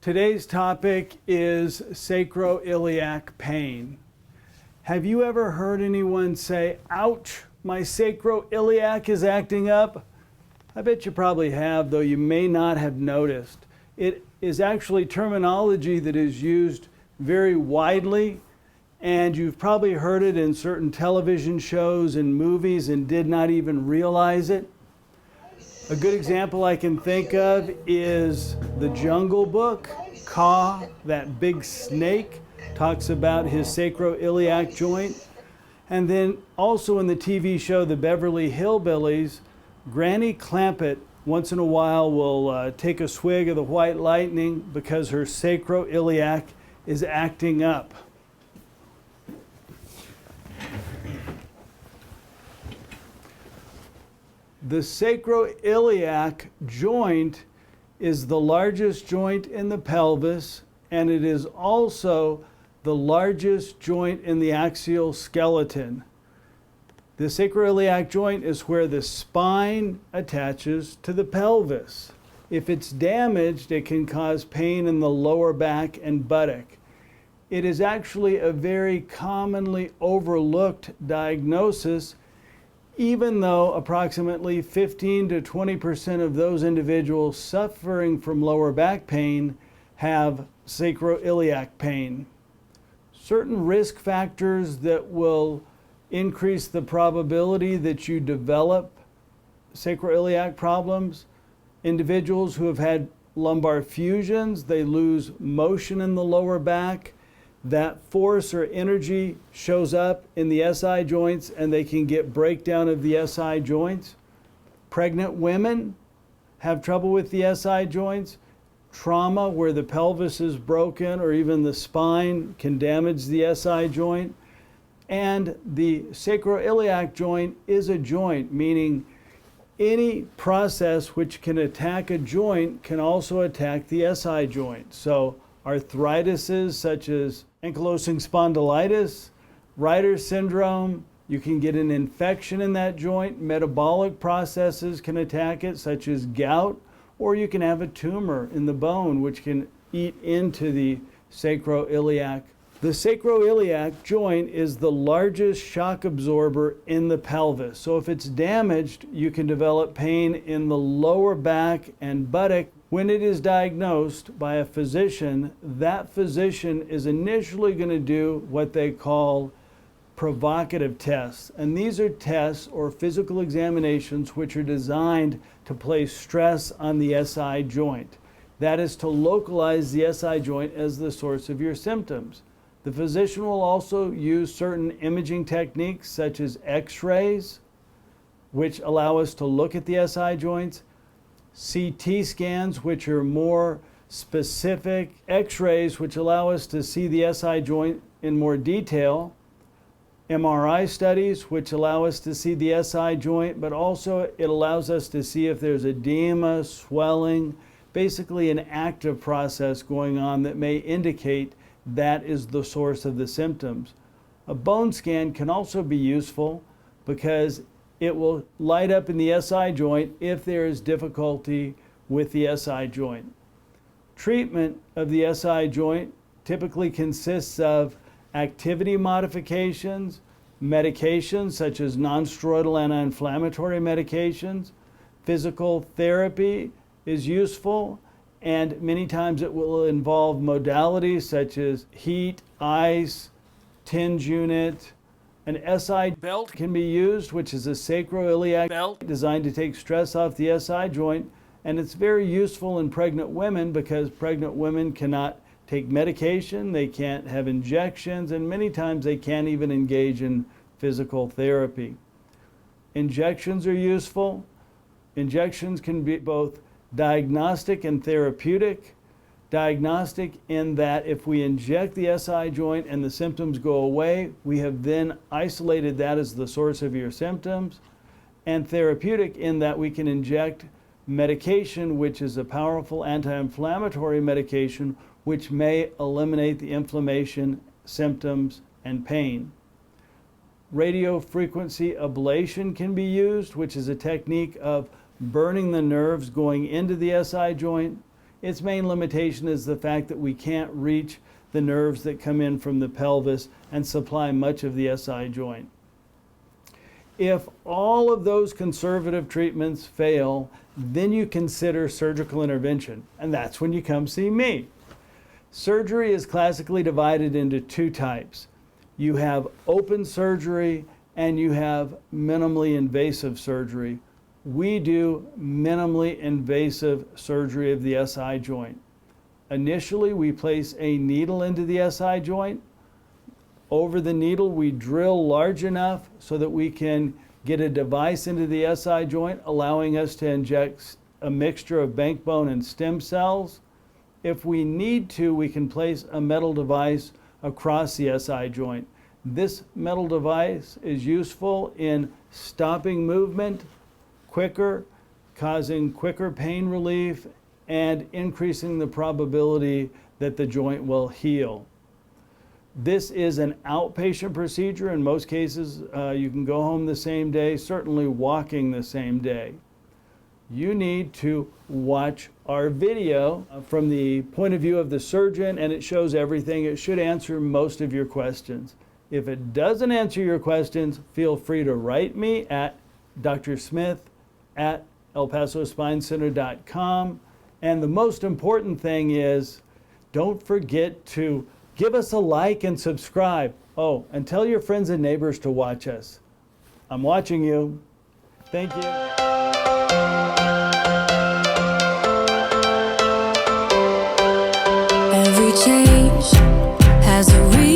Today's topic is sacroiliac pain. Have you ever heard anyone say, "Ouch, my sacroiliac is acting up"? I bet you probably have, though you may not have noticed. It is actually terminology that is used very widely, and you've probably heard it in certain television shows and movies and did not even realize it. A good example I can think of is The Jungle Book. Kaa, that big snake, talks about his sacroiliac joint. And then also in the TV show The Beverly Hillbillies, Granny Clampett once in a while will take a swig of the white lightning because her sacroiliac is acting up. The sacroiliac joint is the largest joint in the pelvis, and it is also the largest joint in the axial skeleton. The sacroiliac joint is where the spine attaches to the pelvis. If it's damaged, it can cause pain in the lower back and buttock. It is actually a very commonly overlooked diagnosis, even though approximately 15 to 20% of those individuals suffering from lower back pain have sacroiliac pain. Certain risk factors that will increase the probability that you develop sacroiliac problems: individuals who have had lumbar fusions, they lose motion in the lower back. That force or energy shows up in the SI joints and they can get breakdown of the SI joints. Pregnant women have trouble with the SI joints. Trauma where the pelvis is broken or even the spine can damage the SI joint. And the sacroiliac joint is a joint, meaning any process which can attack a joint can also attack the SI joint. So arthritises such as ankylosing spondylitis, Reiter's syndrome, you can get an infection in that joint. Metabolic processes can attack it, such as gout, or you can have a tumor in the bone which can eat into the sacroiliac. The sacroiliac joint is the largest shock absorber in the pelvis. So if it's damaged, you can develop pain in the lower back and buttock. When it is diagnosed by a physician, that physician is initially going to do what they call provocative tests. And these are tests or physical examinations which are designed to place stress on the SI joint. That is to localize the SI joint as the source of your symptoms. The physician will also use certain imaging techniques such as X-rays, which allow us to look at the SI joints, CT scans, which are more specific, X-rays, which allow us to see the SI joint in more detail, MRI studies, which allow us to see the SI joint, but also it allows us to see if there's edema, swelling, basically an active process going on that may indicate that is the source of the symptoms. A bone scan can also be useful because it will light up in the SI joint if there is difficulty with the SI joint. Treatment of the SI joint typically consists of activity modifications, medications such as nonsteroidal anti-inflammatory medications. Physical therapy is useful, and many times it will involve modalities such as heat, ice, TENS unit. An SI belt can be used, which is a sacroiliac belt designed to take stress off the SI joint, and it's very useful in pregnant women because pregnant women cannot take medication, they can't have injections, and many times they can't even engage in physical therapy. Injections are useful. Injections can be both diagnostic and therapeutic. Diagnostic in that if we inject the SI joint and the symptoms go away, we have then isolated that as the source of your symptoms. And therapeutic in that we can inject medication, which is a powerful anti-inflammatory medication, which may eliminate the inflammation, symptoms, and pain. Radiofrequency ablation can be used, which is a technique of burning the nerves going into the SI joint. Its main limitation is the fact that we can't reach the nerves that come in from the pelvis and supply much of the SI joint. If all of those conservative treatments fail, then you consider surgical intervention, and that's when you come see me. Surgery is classically divided into two types. You have open surgery and you have minimally invasive surgery. We do minimally invasive surgery of the SI joint. Initially, we place a needle into the SI joint. Over the needle, we drill large enough so that we can get a device into the SI joint, allowing us to inject a mixture of bankbone and stem cells. If we need to, we can place a metal device across the SI joint. This metal device is useful in stopping movement quicker, causing quicker pain relief, and increasing the probability that the joint will heal. This is an outpatient procedure. In most cases, you can go home the same day, certainly walking the same day. You need to watch our video from the point of view of the surgeon, and it shows everything. It should answer most of your questions. If it doesn't answer your questions, feel free to write me at drsmith@elpasospinecenter.com. And the most important thing is, don't forget to give us a like and subscribe. Oh, and tell your friends and neighbors to watch us. I'm watching you. Thank you. Every change has a reason.